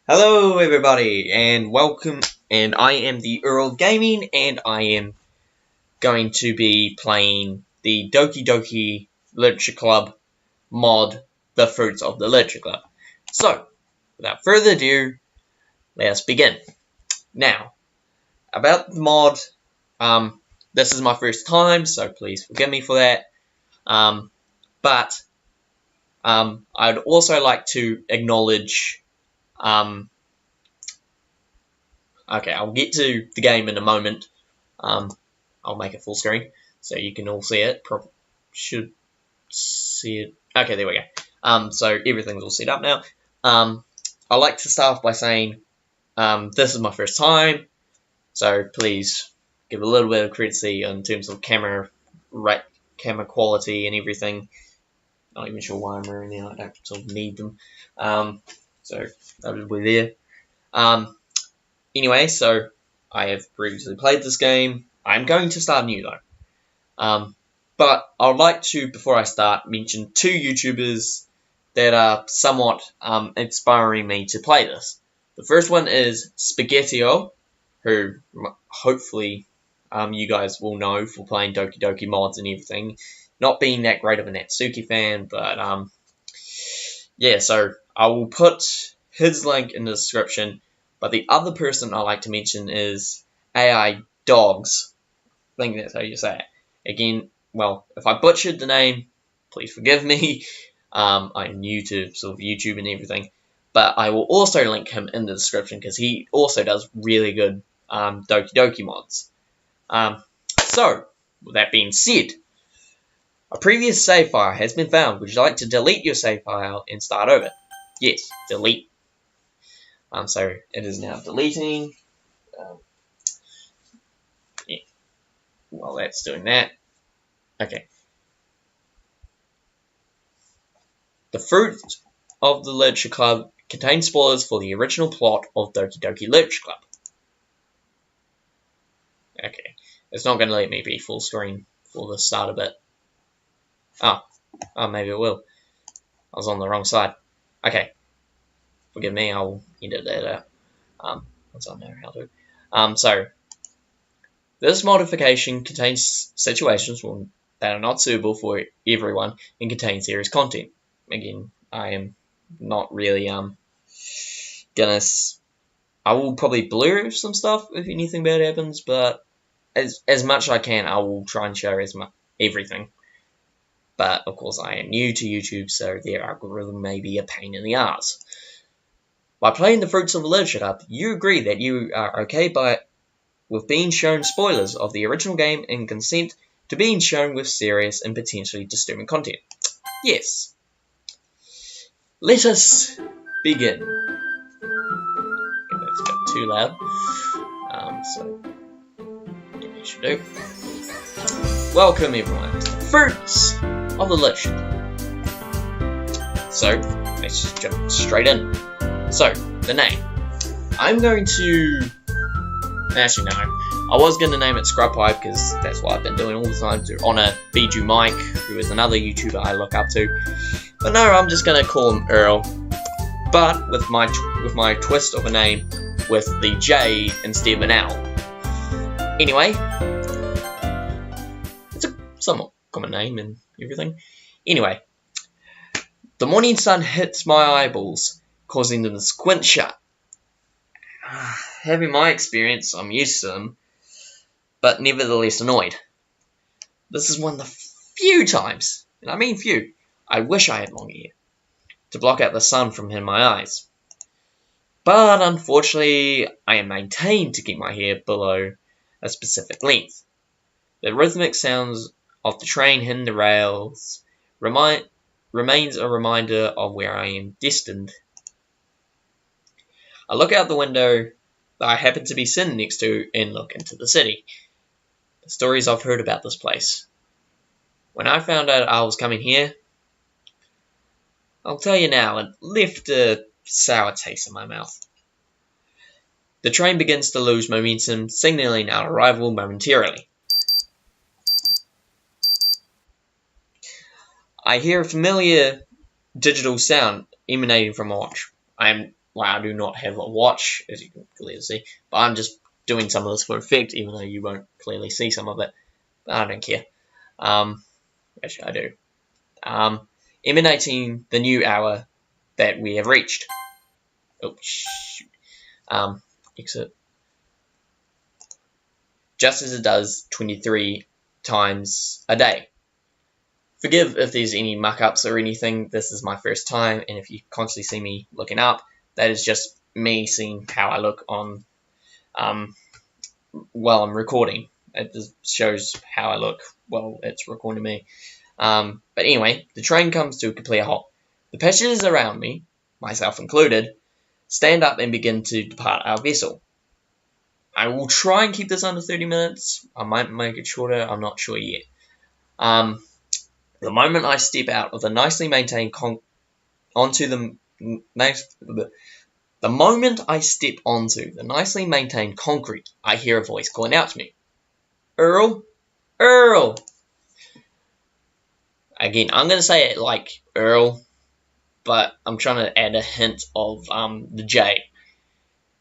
Hello everybody and welcome, and I am the Earl of Gaming, and I am going to be playing the Doki Doki Literature Club mod, The Fruits of the Literature Club. So, without further ado, let us begin. Now, about the mod, this is my first time, so please forgive me for that. But I'd also like to acknowledge okay, I'll get to the game in a moment. I'll make it full screen so you can all see it. Should see it. Okay, there we go. So everything's all set up now. I like to start off by saying this is my first time, so please give a little bit of courtesy in terms of camera quality and everything. Not even sure why I'm wearing them. I don't sort of need them. So that'll be there. Anyway, so I have previously played this game. I'm going to start new though. But I would like to, before I start, mention two YouTubers that are somewhat inspiring me to play this. The first one is Spaghetto, who hopefully you guys will know for playing Doki Doki mods and everything. Not being that great of a Natsuki fan, but yeah, so I will put his link in the description. But the other person I like to mention is Al-Dawg. I think that's how you say it. Again, well, if I butchered the name, please forgive me. I'm new to sort of YouTube and everything. But I will also link him in the description because he also does really good Doki Doki mods. So, with that being said, a previous save file has been found. Would you like to delete your save file and start over? Yes, delete. So it is now deleting. Yeah. While that's doing that. Okay. The Fruit of the Literature Club contains spoilers for the original plot of Doki Doki Literature Club. Okay. It's not going to let me be full screen for the starter bit. Oh, maybe it will. I was on the wrong side. Okay. Forgive me, I'll edit that out. Once I know how to. So, this modification contains situations that are not suitable for everyone and contains serious content. Again, I am not really I will probably blur some stuff if anything bad happens, but as much as I can, I will try and show everything. But of course, I am new to YouTube, so their algorithm may be a pain in the ass. By playing the Fruits of the Literature Club, you agree that you are okay with being shown spoilers of the original game and consent to being shown with serious and potentially disturbing content. Yes. Let us begin. That's a bit too loud. So, what you should do. Welcome everyone to the Fruits of the Literature Club. So, let's just jump straight in. So, the name. I'm going to... Actually, no. I was going to name it Scrub Pipe because that's what I've been doing all the time to honour Biju Mike, who is another YouTuber I look up to. But no, I'm just going to call him Earl. But with my twist of a name with the J instead of an L. Anyway, it's a somewhat common name and everything. Anyway, the morning sun hits my eyeballs, causing them to squint shut. Having my experience, I'm used to them, but nevertheless annoyed. This is one of the few times, and I mean few, I wish I had longer hair, to block out the sun from in my eyes. But unfortunately, I am maintained to keep my hair below a specific length. The rhythmic sounds of the train hitting the rails remains a reminder of where I am destined. I look out the window that I happen to be sitting next to and look into the city. The stories I've heard about this place. When I found out I was coming here, I'll tell you now, it left a sour taste in my mouth. The train begins to lose momentum, signaling our arrival momentarily. I hear a familiar digital sound emanating from a watch. I am Well, I do not have a watch, as you can clearly see, but I'm just doing some of this for effect, even though you won't clearly see some of it. But I don't care. Actually, I do. Emanating the new hour that we have reached. Oh, shoot. Exit. Just as it does 23 times a day. Forgive if there's any muck-ups or anything. This is my first time, and if you constantly see me looking up, that is just me seeing how I look on while I'm recording. It just shows how I look while it's recording me. But anyway, the train comes to a complete halt. The passengers around me, myself included, stand up and begin to depart our vessel. I will try and keep this under 30 minutes. I might make it shorter. I'm not sure yet. The moment I step out of the nicely maintained onto the moment I step onto the nicely maintained concrete, I hear a voice calling out to me. Earl? Earl! Again, I'm going to say it like Earl, but I'm trying to add a hint of the J.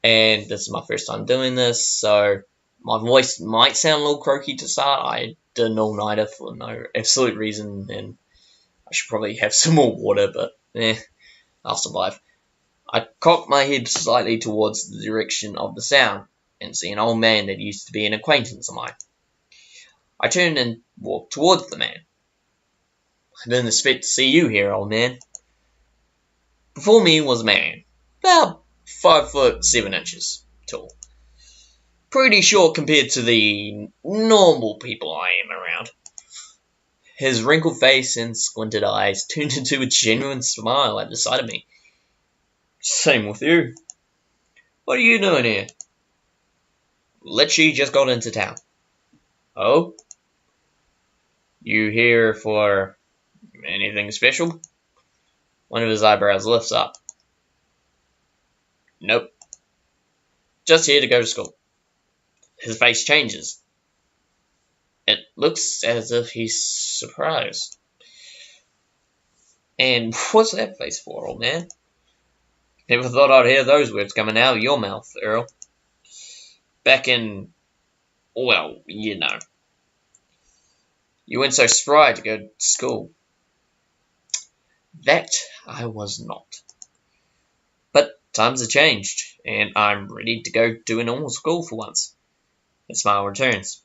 And this is my first time doing this, so my voice might sound a little croaky to start. I did an all-nighter for no absolute reason, and I should probably have some more water, but I'll survive. I cock my head slightly towards the direction of the sound, and see an old man that used to be an acquaintance of mine. I turn and walk towards the man. I didn't expect to see you here, old man. Before me was a man, about 5'7" tall. Pretty short compared to the normal people I am around. His wrinkled face and squinted eyes turned into a genuine smile at the sight of me. Same with you. What are you doing here? Literally just got into town. Oh? You here for anything special? One of his eyebrows lifts up. Nope. Just here to go to school. His face changes. It looks as if he's surprised. And what's that face for, old man? Never thought I'd hear those words coming out of your mouth, Earl. Back in, well, you know. You weren't so spry to go to school. That I was not. But times have changed, and I'm ready to go to a normal school for once. His smile returns.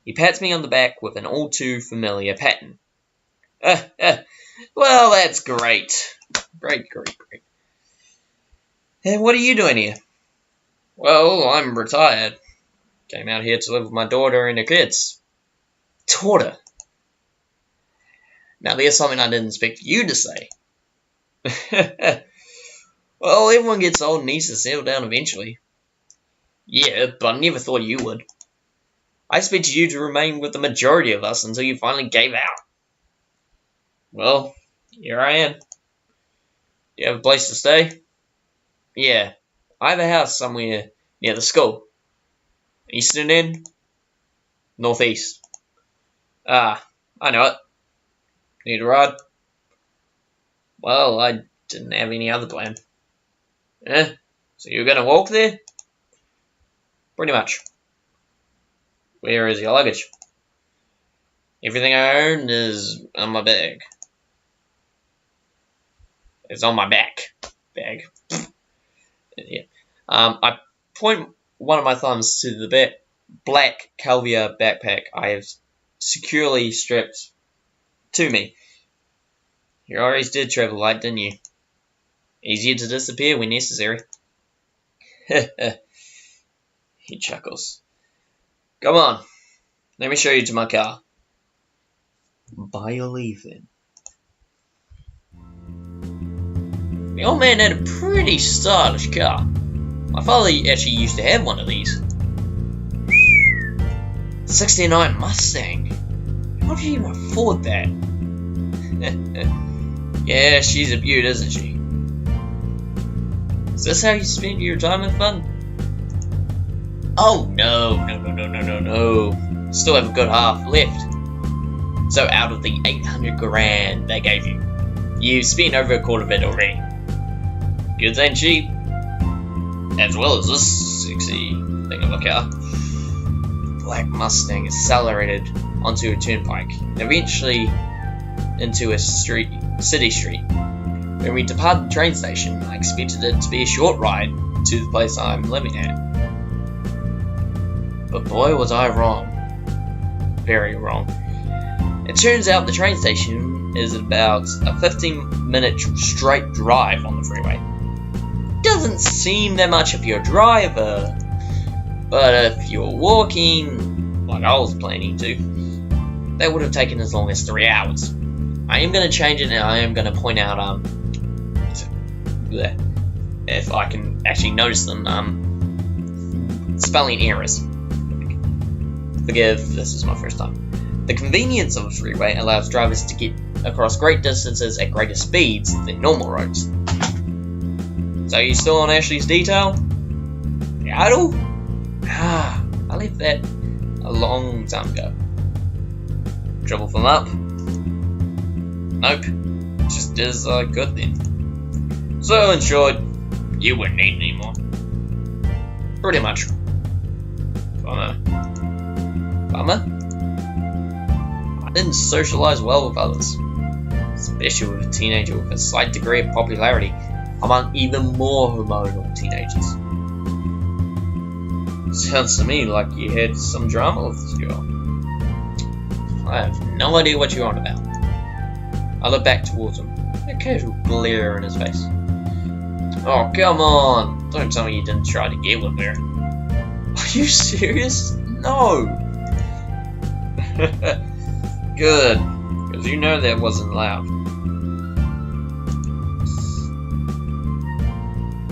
He pats me on the back with an all-too-familiar pattern. Well, that's great. Great. And what are you doing here? Well, I'm retired. Came out here to live with my daughter and her kids. Daughter? Now, there's something I didn't expect you to say. Well, everyone gets old and needs to settle down eventually. Yeah, but I never thought you would. I expected you to remain with the majority of us until you finally gave out. Well, here I am. Do you have a place to stay? Yeah, I have a house somewhere near the school. Eastern end? Northeast. Ah, I know it. Need a ride? Well, I didn't have any other plan. So you're gonna walk there? Pretty much. Where is your luggage? Everything I own is on my bag. It's on my back. Bag. Yeah. I point one of my thumbs to the black Calvia backpack I have securely strapped to me. You always did travel light, didn't you? Easier to disappear when necessary. He chuckles. Come on. Let me show you to my car. By your leave, then. The old man had a pretty stylish car. My father actually used to have one of these. 69 Mustang. How do you even afford that? Yeah, she's a beaut, isn't she? Is this how you spend your retirement fund? Oh, no. Still have a good half left. So out of the 800 grand they gave you, you've spent over a quarter of it already. Goods ain't cheap. as well as this sexy thing of a car. Black Mustang accelerated onto a turnpike, and eventually into a city street. When we departed the train station, I expected it to be a short ride to the place I'm living at. But boy, was I wrong. Very wrong. It turns out the train station is about a 15-minute straight drive on the freeway. Doesn't seem that much if you're a driver, but if you're walking, like I was planning to, that would have taken as long as 3 hours. I am going to change it, and I am going to point out, if I can actually notice them, spelling errors. Forgive, this is my first time. The convenience of a freeway allows drivers to get across great distances at greater speeds than normal roads. So you still on Ashley's detail? The idol? I left that a long time ago. Trouble from up? Nope. Just as I could then. So in short, you wouldn't need any more. Pretty much. Bummer. I didn't socialize well with others, especially with a teenager with a slight degree of popularity among even more hormonal teenagers. Sounds to me like you had some drama with this girl. I have no idea what you're on about. I look back towards him, a casual glare in his face. Oh, come on! Don't tell me you didn't try to get with her. Are you serious? No! Good, because you know that wasn't allowed.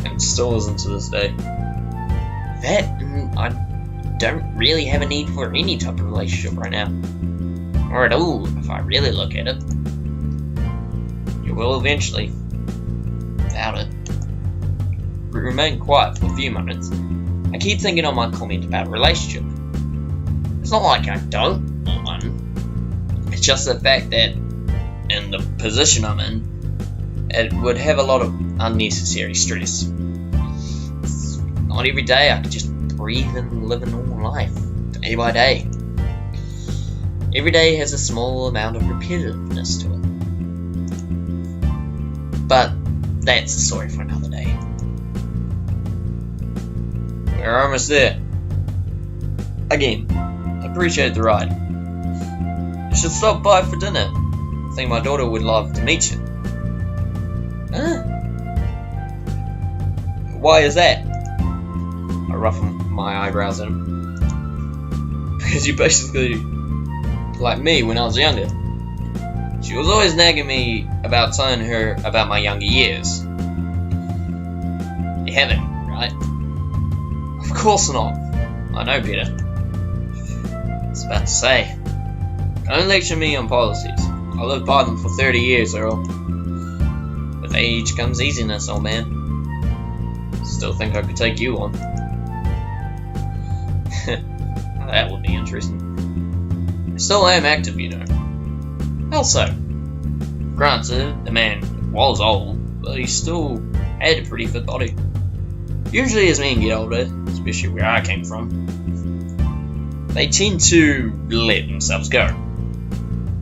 And still isn't to this day. That, I don't really have a need for any type of relationship right now. Or at all, if I really look at it. You will eventually. Doubt it. We remain quiet for a few moments. I keep thinking on my comment about a relationship. It's not like I don't want one. It's just the fact that, in the position I'm in, it would have a lot of unnecessary stress. It's not every day I can just breathe and live a normal life, day by day. Every day has a small amount of repetitiveness to it. But that's a story for another day. We're almost there. Again, appreciate the ride. You should stop by for dinner. I think my daughter would love to meet you. Huh? Why is that? I ruffle my eyebrows at him. Because you basically like me when I was younger. She was always nagging me about telling her about my younger years. You haven't, right? Of course not. I know better. I was about to say. Don't lecture me on policies. I lived by them for 30 years, Earl. With age comes easiness, old man. Still think I could take you on. That would be interesting. I still am active, you know. How so? Granted, the man was old, but he still had a pretty fit body. Usually as men get older, especially where I came from, they tend to let themselves go.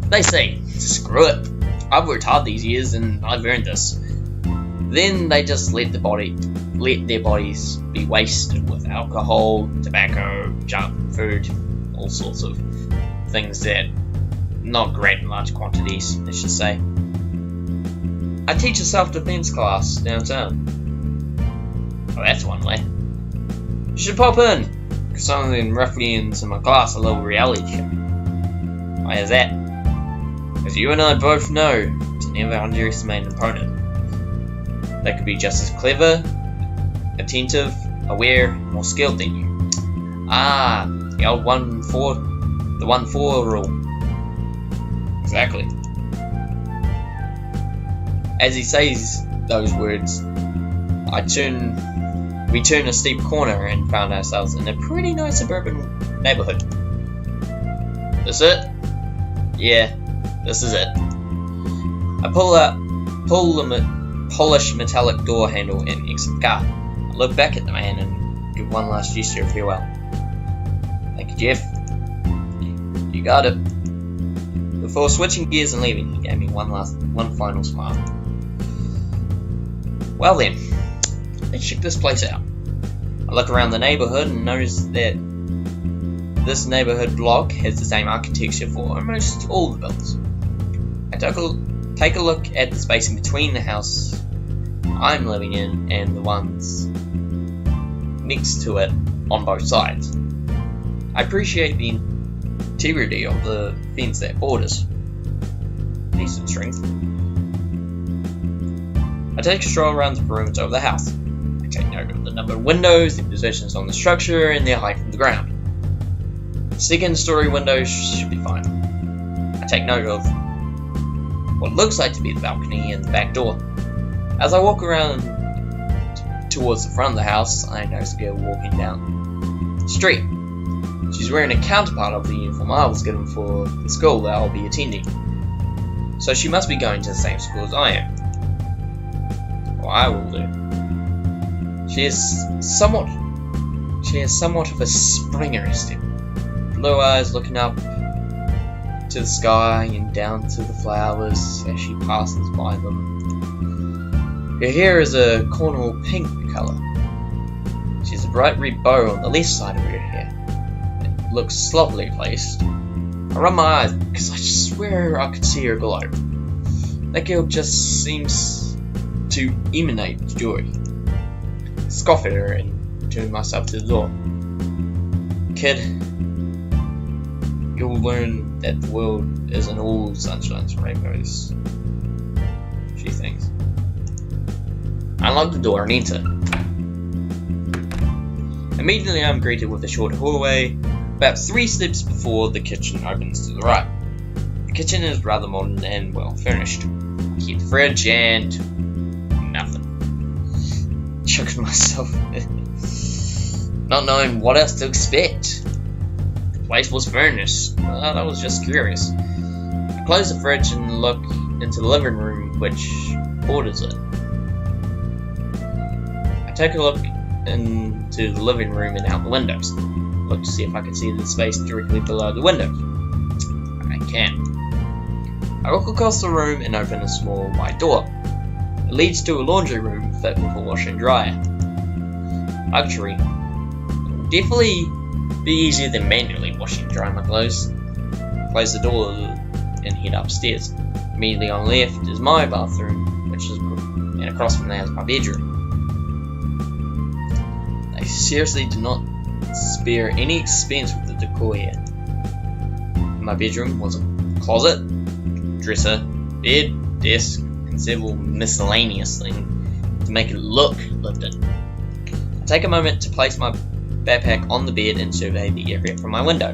They say, screw it, I've worked hard these years and I've earned this. Then they just let their bodies be wasted with alcohol, tobacco, junk food, all sorts of things that not great in large quantities, let's just say. I teach a self-defense class downtown. Oh, that's one way. You should pop in, because some of them ruffians in my class are a little reality show. Why is that? Because you and I both know to never underestimate an opponent. They could be just as clever, attentive, aware, more skilled than you. Ah, the old 1-4 rule. Exactly. As he says those words, we turned a steep corner and found ourselves in a pretty nice suburban neighborhood. This it? Yeah, this is it. I pull the polished metallic door handle and exit the car. I look back at the man and give one last gesture of farewell. Thank you, Jeff. You got it. Before switching gears and leaving, he gave me one final smile. Well then, let's check this place out. I look around the neighborhood and notice that this neighborhood block has the same architecture for almost all the buildings. I take a look at the spacing between the house I'm living in and the ones next to it on both sides. I appreciate the integrity of the fence that borders. Decent strength. I take a stroll around the perimeter of the house. I take note of the number of windows, their positions on the structure, and their height from the ground. The second-story windows should be fine. I take note of what looks like to be the balcony and the back door. As I walk around towards the front of the house, I notice a girl walking down the street. She's wearing a counterpart of the uniform I was given for the school that I'll be attending. So she must be going to the same school as I am. Or I will do. She has somewhat of a Springer step. Blue eyes looking up to the sky and down to the flowers as she passes by them. Her hair is a cornrow pink colour. She has a bright red bow on the left side of her hair. It looks sloppily placed. I rub my eyes because I swear I could see her glow. That girl just seems to emanate joy. I scoff at her and turn myself to the door. Kid, you'll learn that the world isn't all sunshine and rainbows, she thinks. I unlock the door and enter. Immediately I'm greeted with a short hallway, about 3 steps before the kitchen opens to the right. The kitchen is rather modern and well furnished. I keep the fridge and nothing. Chucking myself not knowing what else to expect. The place was furnished. I was just curious. I close the fridge and look into the living room which borders it. I take a look into the living room and out the windows. Look to see if I can see the space directly below the windows. I can. I walk across the room and open a small white door. It leads to a laundry room fit with a washer and dryer. Luxury. It will definitely be easier than manually washing and drying my clothes. Close the door and head upstairs. Immediately on the left is my bathroom, and across from there is my bedroom. They seriously do not spare any expense with the decor here. In my bedroom was a closet, dresser, bed, desk, and several miscellaneous things to make it look lived in. I take a moment to place my backpack on the bed and survey the area from my window.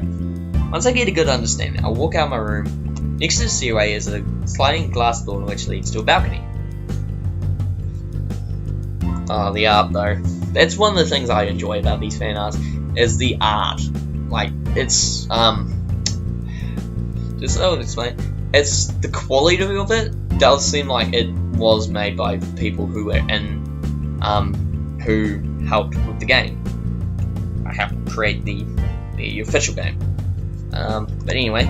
Once I get a good understanding, I'll walk out of my room. Next to the stairway is a sliding glass door which leads to a balcony. Oh, the art though. That's one of the things I enjoy about these fan arts, is the art. Like, it's, just so I'll explain, it's the quality of it does seem like it was made by people who were in, who helped with the game. I helped create the official game. But anyway,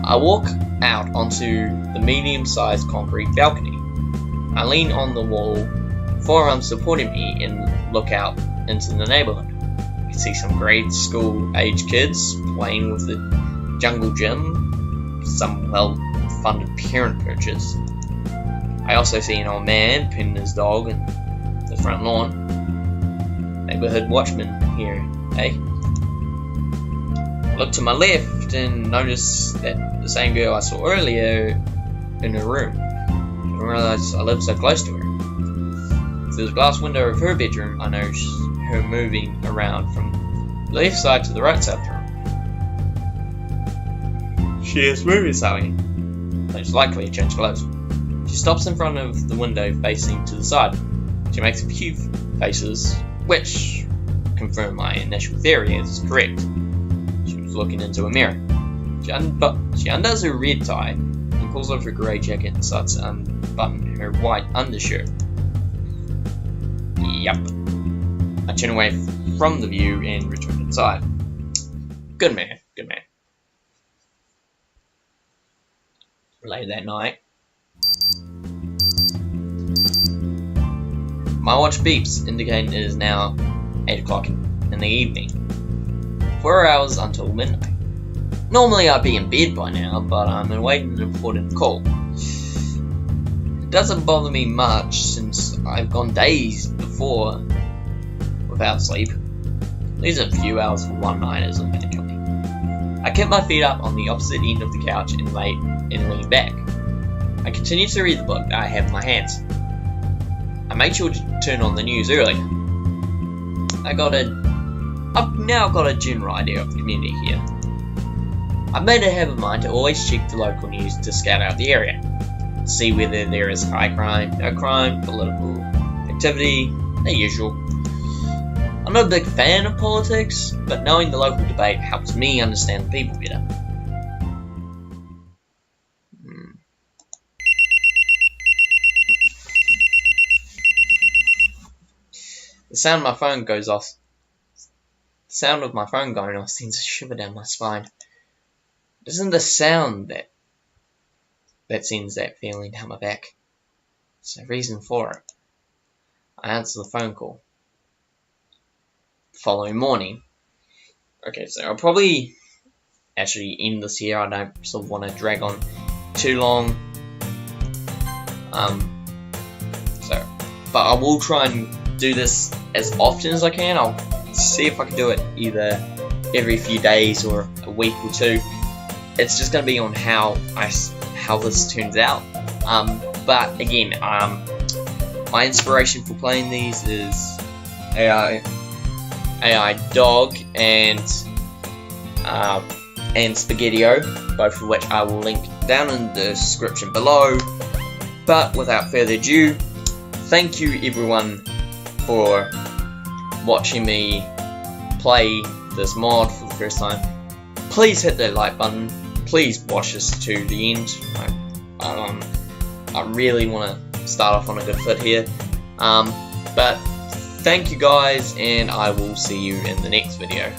I walk out onto the medium-sized concrete balcony. I lean on the wall, forearms supporting me, and look out into the neighborhood. You can see some grade school age kids playing with the jungle gym, some well-funded parent purchase. I also see an old man pinning his dog in the front lawn. Neighborhood watchman here, eh? I look to my left and notice that the same girl I saw earlier in her room. I didn't realize I lived so close to her. Through the glass window of her bedroom, I notice her moving around from the left side to the right side of the room. She is moving something, most likely to change clothes. She stops in front of the window facing to the side. She makes a few faces, which confirm my initial theory is correct. She was looking into a mirror. She undoes her red tie and pulls off her grey jacket and starts to unbutton her white undershirt. Yup. I turn away from the view and return inside. Good man, good man. Later that night, my watch beeps, indicating it is now 8 o'clock in the evening. 4 hours until midnight. Normally I'd be in bed by now, but I'm awaiting an important call. It doesn't bother me much since I've gone days before without sleep. These are a few hours for one night isn't going to kill me. I kept my feet up on the opposite end of the couch and lean back. I continue to read the book that I have in my hands. I made sure to turn on the news earlier. I've now got a general idea of the community here. I've made a habit of mine to always check the local news to scout out the area, see whether there is high crime, no crime, political activity, the usual. I'm not a big fan of politics, but knowing the local debate helps me understand the people better. The sound of my phone goes off. The sound of my phone going off sends a shiver down my spine. It isn't the sound that sends that feeling down my back. There's a reason for it. I answer the phone call. The following morning. Okay, so I'll probably actually end this here. I don't sort of want to drag on too long. But I will try and do this as often as I can. I'll see if I can do it either every few days or a week or two. It's just going to be on how this turns out. But again, my inspiration for playing these is Al-Dawg and Spaghetto, both of which I will link down in the description below. But without further ado, thank you everyone for watching me play this mod for the first time. Please hit that like button. Please watch this to the end. I really want to start off on a good foot here. But thank you guys, and I will see you in the next video.